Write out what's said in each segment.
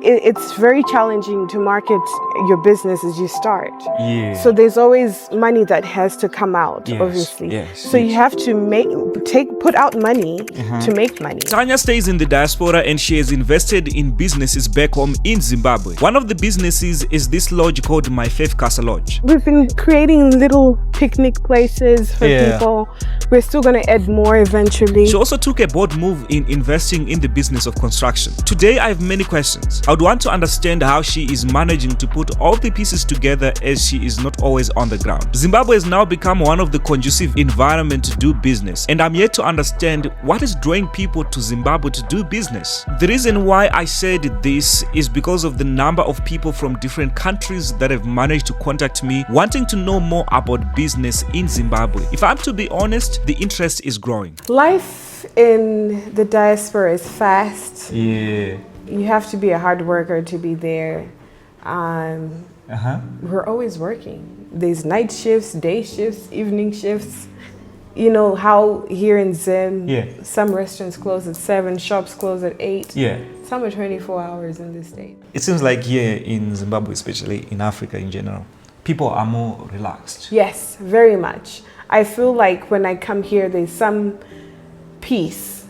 it's very challenging to market your business as you start. Yeah. So there's always money that has to come out, Yes, obviously. yes, So you have to put out money to make money. Tanya stays in the diaspora and she has invested in businesses back home in Zimbabwe. One of the businesses is this lodge called My favcasa Lodge. We've been creating little picnic places for people. We're still going to add more eventually. She also took a bold move in investing in the business of construction. Today I have many questions. I would want to understand how she is managing to put all the pieces together as she is not always on the ground. Zimbabwe has now become one of the conducive environment to do business, and I'm yet to understand what is drawing people to Zimbabwe to do business. The reason why I said this is because of the number of people from different countries that have managed to contact me wanting to know more about business in Zimbabwe. If I'm to be honest, the interest is growing. Life in the diaspora is fast. Yeah. You have to be a hard worker to be there. We're always working. There's night shifts, day shifts, evening shifts. You know how here in Zim, some restaurants close at 7, shops close at 8. Yeah. Some are 24 hours in this state. It seems like here in Zimbabwe, especially in Africa in general, people are more relaxed. Yes, very much. I feel like when I come here, there's some peace,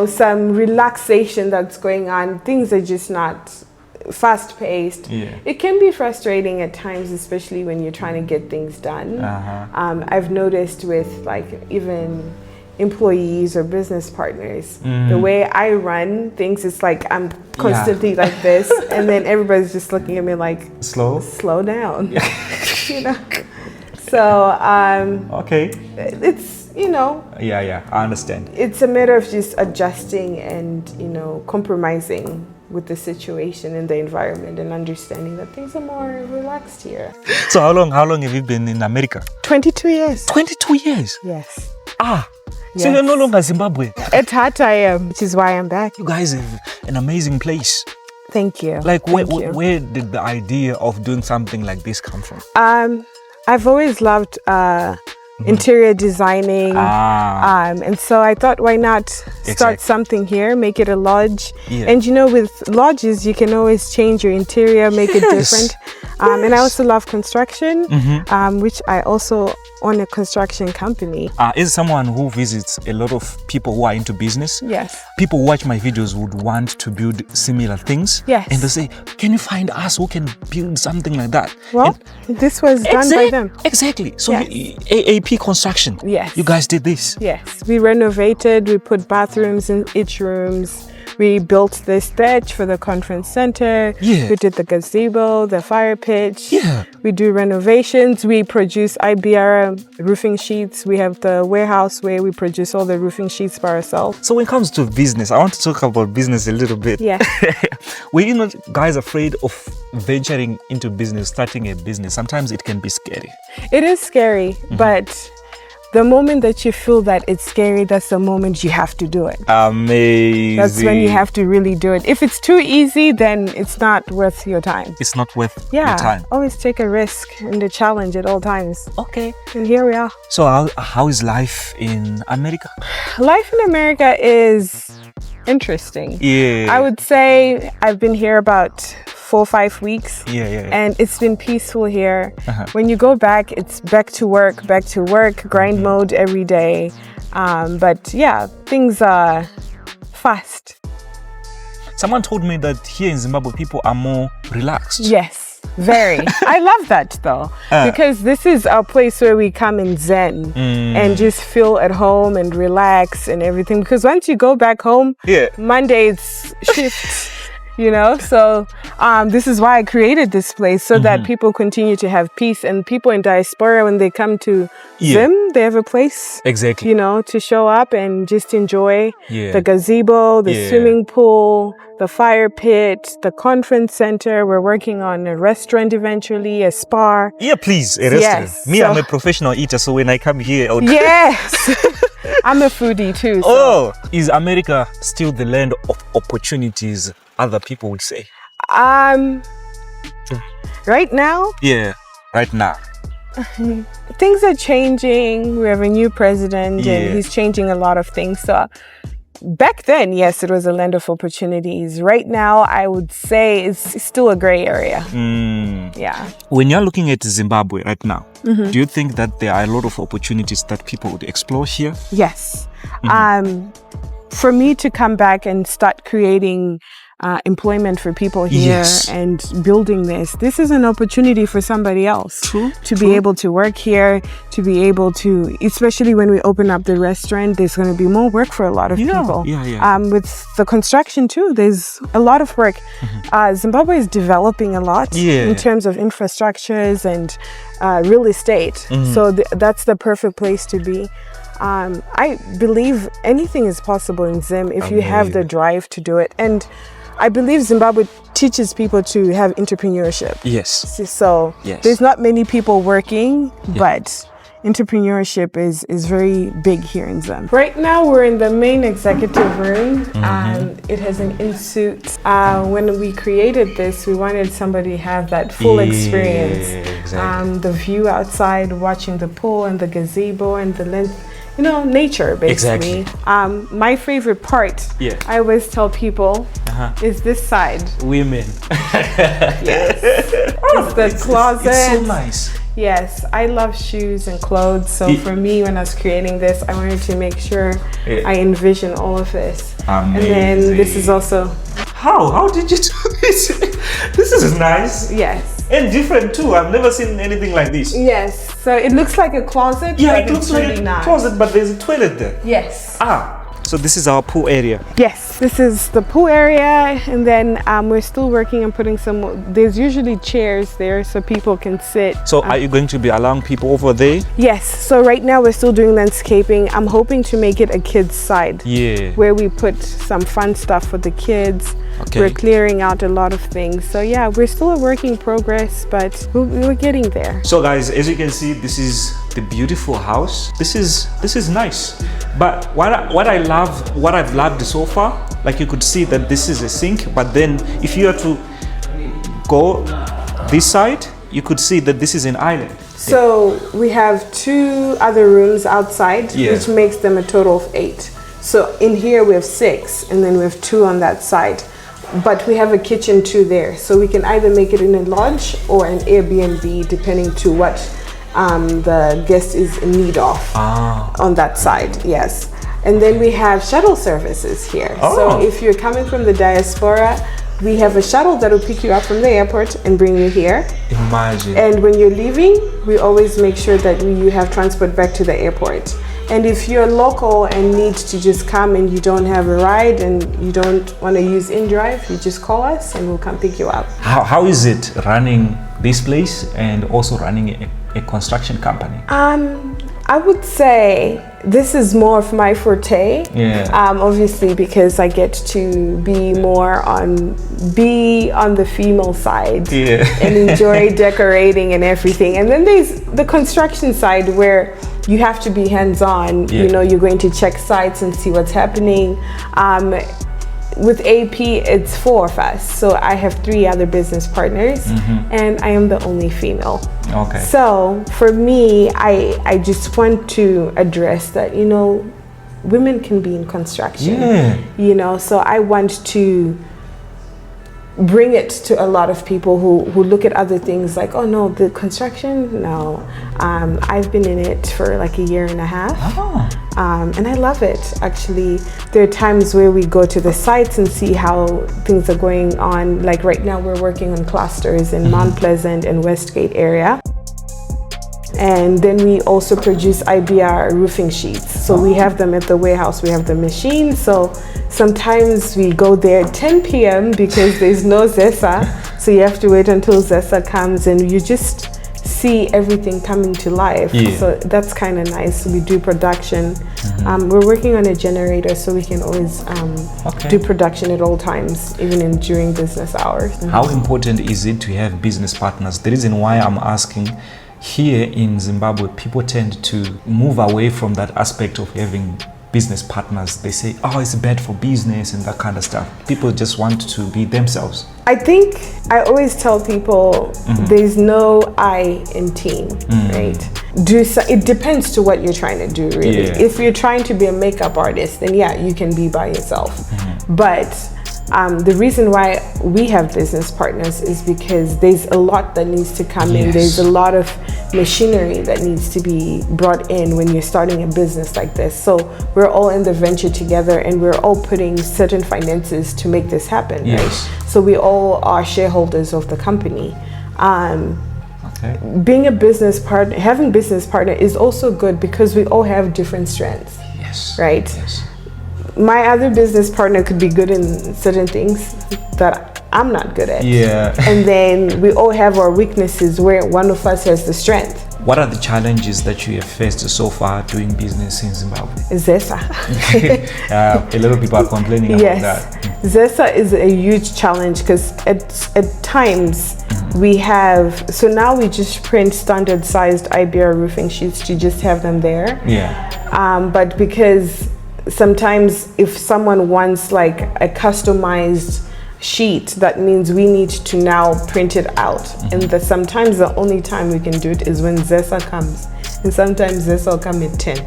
some relaxation that's going on. Things are just not fast-paced. Yeah. It can be frustrating at times, especially when you're trying to get things done. I've noticed with even employees or business partners, the way I run things, it's like I'm constantly like this, and then everybody's just looking at me like, slow down. So okay, it's I understand. It's a matter of just adjusting and compromising with the situation and the environment and understanding that things are more relaxed here. So how long have you been in America? 22 years. 22 years? Yes. So you're no longer Zimbabwe. At heart I am, which is why I'm back. You guys have an amazing place. Thank you. Where did the idea of doing something like this come from? I've always loved interior designing, and so I thought, why not start something here, make it a lodge. And with lodges you can always change your interior, make it different. And I also love construction, which I also own a construction company. As someone who visits a lot of people who are into business, yes, people who watch my videos would want to build similar things. Yes. And they say, can you find us who can build something like that? Well, this was done by them. Exactly. So yes. AAP construction. Yes. You guys did this. Yes. We renovated, we put bathrooms in each rooms. We built the stage for the conference center. Yeah. We did the gazebo, the fire pitch. Yeah. We do renovations. We produce IBR roofing sheets. We have the warehouse where we produce all the roofing sheets by ourselves. So when it comes to business, I want to talk about business a little bit. Yeah. Were you not guys afraid of venturing into business, starting a business? Sometimes it can be scary. It is scary, but the moment that you feel that it's scary, that's the moment you have to do it. Amazing. That's when you have to really do it. If it's too easy, then it's not worth your time. It's not worth your time. Always take a risk and a challenge at all times. Okay. And here we are. So how is life in America? Life in America is interesting. Yeah. I would say I've been here about 4 or 5 weeks. Yeah. And it's been peaceful here. When you go back, it's back to work, grind mode every day. But yeah, things are fast. Someone told me that here in Zimbabwe, people are more relaxed. Yes, very. I love that though, because this is our place where we come and zen and just feel at home and relax and everything. Because once you go back home, Monday's shift. So this is why I created this place, so that people continue to have peace, and people in diaspora, when they come to Zim, they have a place, exactly, to show up and just enjoy the gazebo, the swimming pool, the fire pit, the conference center. We're working on a restaurant eventually, a spa. Yeah, please, a restaurant. Yes. Me, I'm a professional eater, so when I come here, yes, I'm a foodie too. So. Is America still the land of opportunities, other people would say? Right now? Yeah, right now. Things are changing. We have a new president and he's changing a lot of things. So back then, yes, it was a land of opportunities. Right now, I would say it's still a gray area. Yeah. When you're looking at Zimbabwe right now, do you think that there are a lot of opportunities that people would explore here? Yes. For me to come back and start creating employment for people here and building this is an opportunity for somebody else to be able to work here, to be able to, especially when we open up the restaurant, there's going to be more work for a lot of people. With the construction too, there's a lot of work. Zimbabwe is developing a lot in terms of infrastructures and real estate. So that's the perfect place to be. I believe anything is possible in Zim if you have the drive to do it. And I believe Zimbabwe teaches people to have entrepreneurship. Yes. So there's not many people working, but entrepreneurship is very big here in Zim. Right now, we're in the main executive room. It has an in-suite. When we created this, we wanted somebody to have that full experience. Exactly. The view outside, watching the pool and the gazebo and the length. Nature, basically. My favorite part, I always tell people, is this side. Women. Yes. It's the closet. It's so nice. Yes, I love shoes and clothes. So for me, when I was creating this, I wanted to make sure I envision all of this. Amazing. And then this is also... How did you do this? This is nice. Yes. And different too. I've never seen anything like this. Yes. So it looks like a closet. Yeah, but it looks like a closet, but there's a toilet there. Yes. So this is our pool area. Yes, this is the pool area, and then we're still working on putting there's usually chairs there so people can sit. So are you going to be allowing people over there? Yes, so right now we're still doing landscaping. I'm hoping to make it a kids side. Where we put some fun stuff for the kids. We're clearing out a lot of things. So yeah, we're still a work in progress, but we're getting there. So guys, as you can see, this is the beautiful house. This is nice. But what I've loved so far, like you could see that this is a sink, but then if you are to go this side, you could see that this is an island. So we have 2 other rooms outside, which makes them a total of 8. So in here we have 6, and then we have 2 on that side. But we have a kitchen too there, so we can either make it in a lodge or an Airbnb, depending to what the guest is in need of on that side. Yes. And then we have shuttle services here. So if you're coming from the Diaspora, we have a shuttle that will pick you up from the airport and bring you here. Imagine. And when you're leaving, we always make sure that you have transport back to the airport. And if you're local and need to just come and you don't have a ride and you don't want to use InDrive, you just call us and we'll come pick you up. How is it running this place and also running a construction company? I would say this is more of my forte. Obviously because I get to be more on the female side and enjoy decorating and everything. And then there's the construction side where you have to be hands-on. You're going to check sites and see what's happening. With AP, it's 4 of us. So I have 3 other business partners and I am the only female. So for me, I just want to address that, women can be in construction. So I want to bring it to a lot of people who look at other things like, oh no, the construction, no. I've been in it for like 1.5 years. And I love it, actually. There are times where we go to the sites and see how things are going on. Like right now we're working on clusters in Mount Pleasant and Westgate area. And then we also produce IBR roofing sheets. So we have them at the warehouse, we have the machine. So sometimes we go there at 10 p.m. because there's no ZESA. So you have to wait until ZESA comes and you just see everything coming to life. So that's kind of nice. We do production. We're working on a generator so we can always do production at all times, even during business hours. How important is it to have business partners? The reason why I'm asking, here in Zimbabwe, people tend to move away from that aspect of having business partners. They say, oh, it's bad for business and that kind of stuff. People just want to be themselves. I think I always tell people there's no I in team, right? it depends to what you're trying to do, really. Yeah. If you're trying to be a makeup artist, then yeah, you can be by yourself. But the reason why we have business partners is because there's a lot that needs to come in. There's a lot of machinery that needs to be brought in when you're starting a business like this. So we're all in the venture together, and we're all putting certain finances to make this happen, right? So we all are shareholders of the company. Being a business partner, having business partner is also good because we all have different strengths, right? My other business partner could be good in certain things that I'm not good at. And then we all have our weaknesses where one of us has the strength. What are the challenges that you have faced so far doing business in Zimbabwe? Zesa. A lot of people are complaining about that. Zesa is a huge challenge because at times we have, so now we just print standard sized IBR roofing sheets to just have them there. But because sometimes if someone wants like a customized sheet, that means we need to now print it out. And sometimes the only time we can do it is when Zesa comes. And sometimes Zesa will come at 10.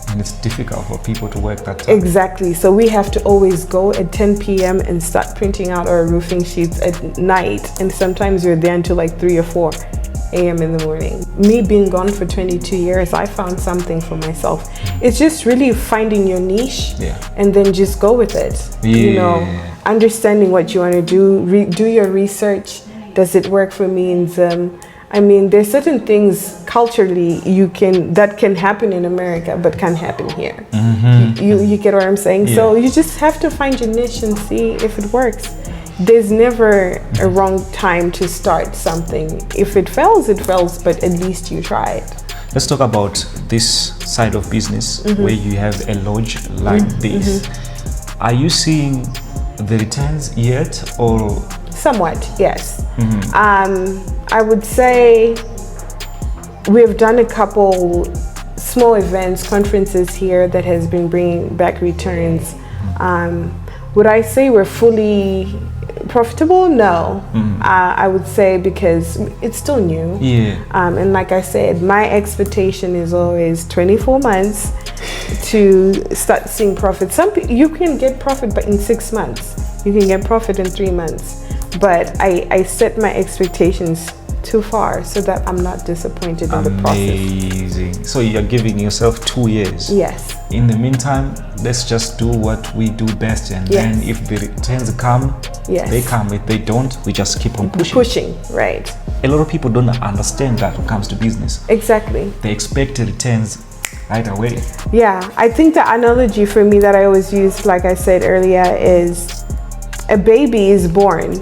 And it's difficult for people to work that time. Exactly. So we have to always go at 10 p.m. and start printing out our roofing sheets at night. And sometimes we're there until like 3 or 4 a.m. in the morning. Me being gone for 22 years, I found something for myself. It's just really finding your niche and then just go with it. You know, understanding what you want to do, do your research. Does it work for me in Zim? I mean, there's certain things culturally that can happen in America but can't happen here. You get what I'm saying? So you just have to find your niche and see if it works. There's never a wrong time to start something. If it fails, it fails, but at least you tried. Let's talk about this side of business where you have a lodge like this. Are you seeing the returns yet, or? Somewhat, yes. I would say we've done a couple small events, conferences here that has been bringing back returns. Would I say we're fully profitable? No. I would say because it's still new. And like I said, my expectation is always 24 months to start seeing profit. You can get profit but in 6 months. You can get profit in 3 months. But I set my expectations too far so that I'm not disappointed in the process. Amazing. So you're giving yourself 2 years. Yes. In the meantime, let's just do what we do best, and then if the returns come, they come. If they don't, we just keep on pushing. Right. A lot of people don't understand that when it comes to business. Exactly. They expect returns right away. Yeah, I think the analogy for me that I always use, like I said earlier, is a baby is born.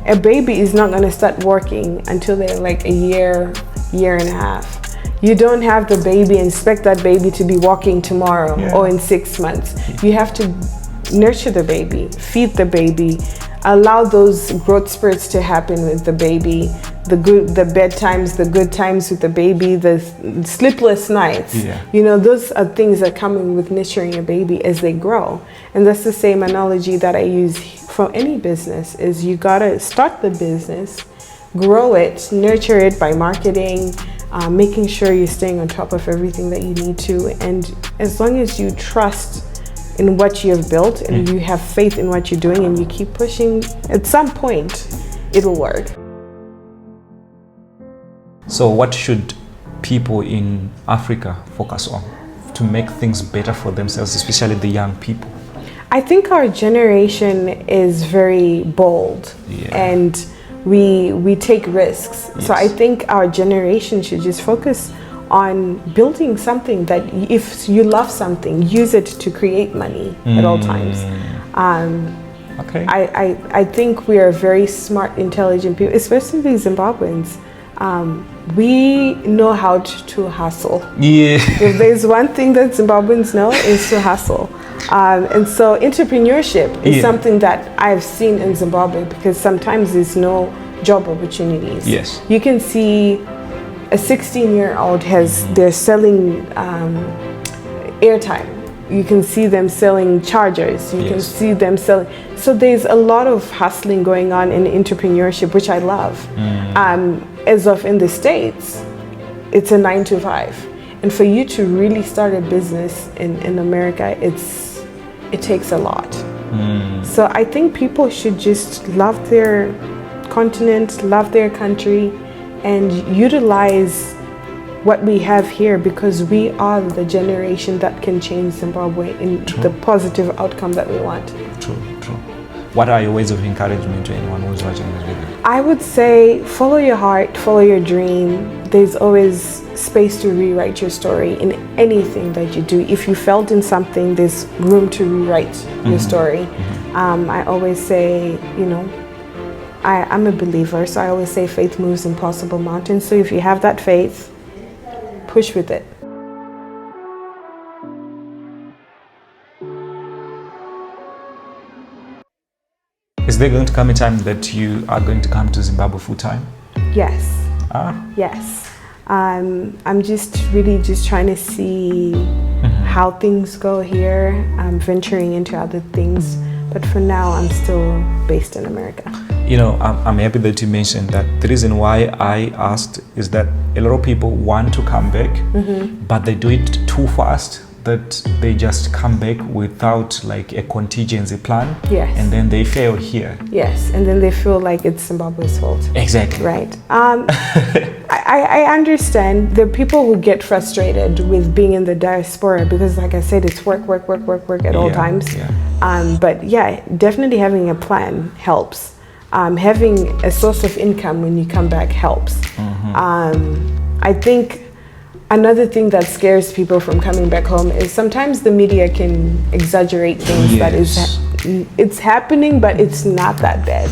A baby is not going to start working until they're like a year and a half. You don't have the baby and expect that baby to be walking tomorrow or in 6 months. You have to nurture the baby, feed the baby, allow those growth spurts to happen with the baby, the bedtimes, the good times with the baby, the sleepless nights. You know, those are things that come in with nurturing a baby as they grow. And that's the same analogy that I use for any business, is you gotta start the business, grow it, nurture it by marketing, making sure you're staying on top of everything that you need to. And as long as you trust in what you have built and you have faith in what you're doing and you keep pushing, at some point it'll work. So what should people in Africa focus on to make things better for themselves, especially the young people? I think our generation is very bold and we take risks. So I think our generation should just focus on building something that, if you love something, use it to create money at all times. I think we are very smart, intelligent people, especially the Zimbabweans. We know how to hustle. If there's one thing that Zimbabweans know, is to hustle. And so entrepreneurship is something that I've seen in Zimbabwe, because sometimes there's no job opportunities. You can see a 16-year-old they're selling airtime. You can see them selling chargers. You can see them selling. So there's a lot of hustling going on in entrepreneurship, which I love. As of in the States, it's a 9 to 5. And for you to really start a business in America, it takes a lot. So I think people should just love their continent, love their country, and utilize what we have here, because we are the generation that can change Zimbabwe in the positive outcome that we want. True. What are your words of encouragement to anyone who's watching this video? I would say follow your heart, follow your dream. There's always space to rewrite your story in anything that you do. If you failed in something, there's room to rewrite your story. I always say, I'm a believer, so I always say faith moves impossible mountains. So if you have that faith, push with it. Is there going to come a time that you are going to come to Zimbabwe full time? Yes. Yes. I'm just trying to see how things go here. I'm venturing into other things, but for now I'm still based in America. I'm happy that you mentioned that. The reason why I asked is that a lot of people want to come back, but they do it too fast, that they just come back without like a contingency plan. Yes. And then they fail here. Yes, and then they feel like it's Zimbabwe's fault. Exactly. Right. I understand the people who get frustrated with being in the diaspora, because like I said, it's work at all times. Yeah. But yeah, definitely having a plan helps. Having a source of income when you come back helps. I think another thing that scares people from coming back home is sometimes the media can exaggerate things. That it's happening, but it's not that bad.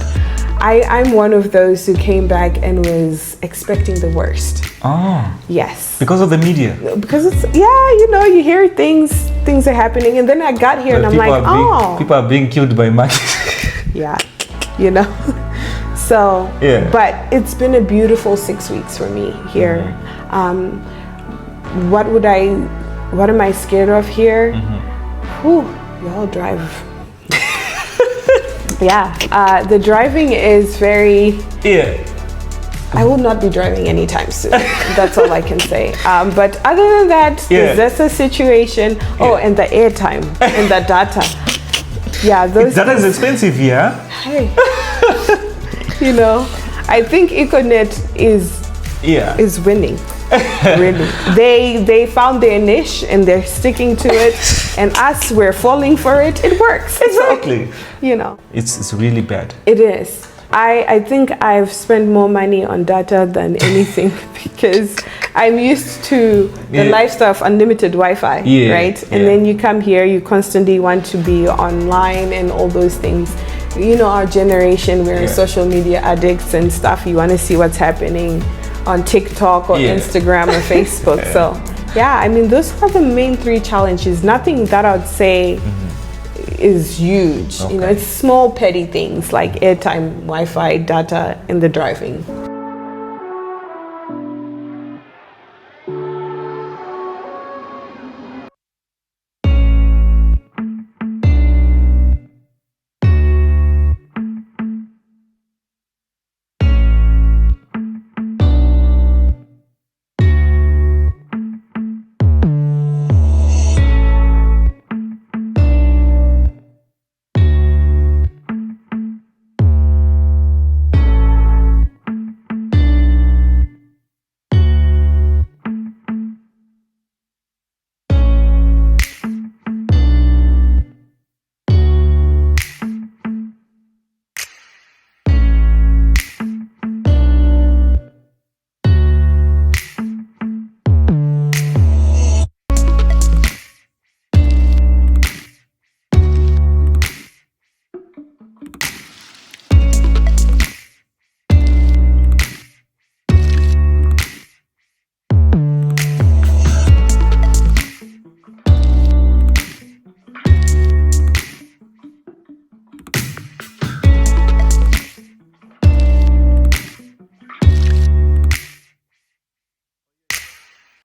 I'm one of those who came back and was expecting the worst. Oh. Yes. Because of the media? Because it's, you hear things are happening, and then I got here and I'm like, people are being killed by monkeys. Yeah. So, but it's been a beautiful 6 weeks for me here. What am I scared of here? Y'all drive. The driving is very... I will not be driving anytime soon. That's all I can say. But other than that, that's a situation. And the airtime and the data. Those data is expensive here. Hey. I think Econet is winning. Really, they found their niche and they're sticking to it, and us, we're falling for it. It works. Exactly. So, it's really bad. It is. I think I've spent more money on data than anything because I'm used to the lifestyle of unlimited Wi-Fi, right? And then you come here, you constantly want to be online and all those things. Our generation, we're social media addicts and stuff. You want to see what's happening on TikTok or Instagram or Facebook. So, those are the main 3 challenges. Nothing that I would say is huge. It's small petty things like airtime, Wi-Fi, data, and the driving.